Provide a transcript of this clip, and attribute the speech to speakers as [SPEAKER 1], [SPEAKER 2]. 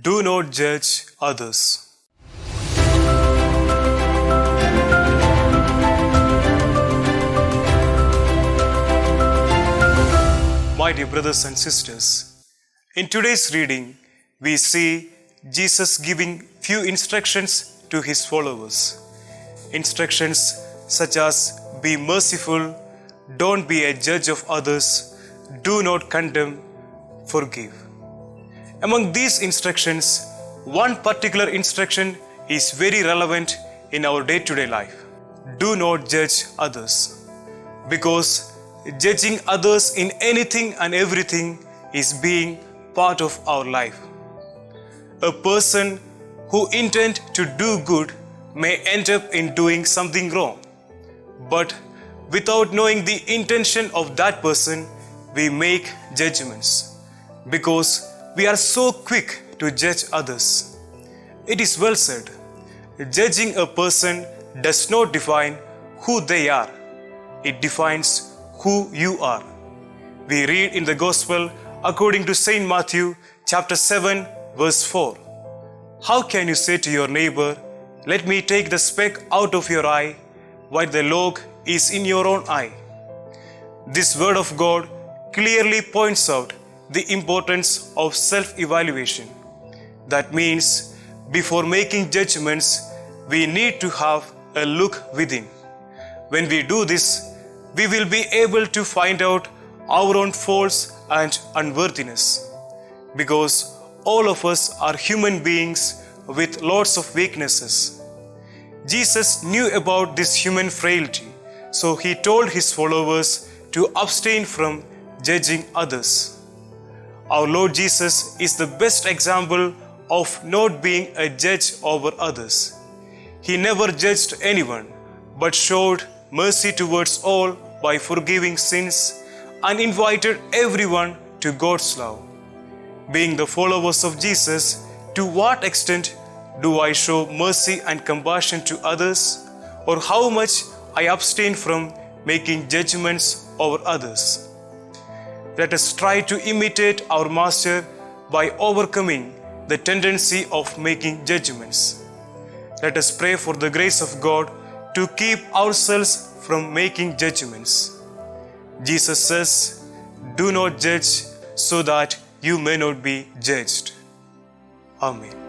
[SPEAKER 1] Do not judge others. My dear brothers and sisters, in today's reading, we see Jesus giving few instructions to his followers. Instructions such as be merciful, don't be a judge of others, do not condemn, forgive. Among these instructions, one particular instruction is very relevant in our day-to-day life. Do not judge others. Because judging others in anything and everything is being part of our life. A person who intends to do good may end up in doing something wrong. But without knowing the intention of that person, we make judgments because we are so quick to judge others. It is well said, judging a person does not define who they are, it defines who you are. We read in the Gospel according to St. Matthew chapter 7 verse 4. How can you say to your neighbor, let me take the speck out of your eye, while the log is in your own eye? This word of God clearly points out the importance of self-evaluation. That means, before making judgments, we need to have a look within. When we do this, we will be able to find out our own faults and unworthiness. Because all of us are human beings with lots of weaknesses. Jesus knew about this human frailty, so he told his followers to abstain from judging others. Our Lord Jesus is the best example of not being a judge over others. He never judged anyone, but showed mercy towards all by forgiving sins and invited everyone to God's love. Being the followers of Jesus, to what extent do I show mercy and compassion to others, or how much I abstain from making judgments over others? Let us try to imitate our Master by overcoming the tendency of making judgments. Let us pray for the grace of God to keep ourselves from making judgments. Jesus says, do not judge so that you may not be judged. Amen.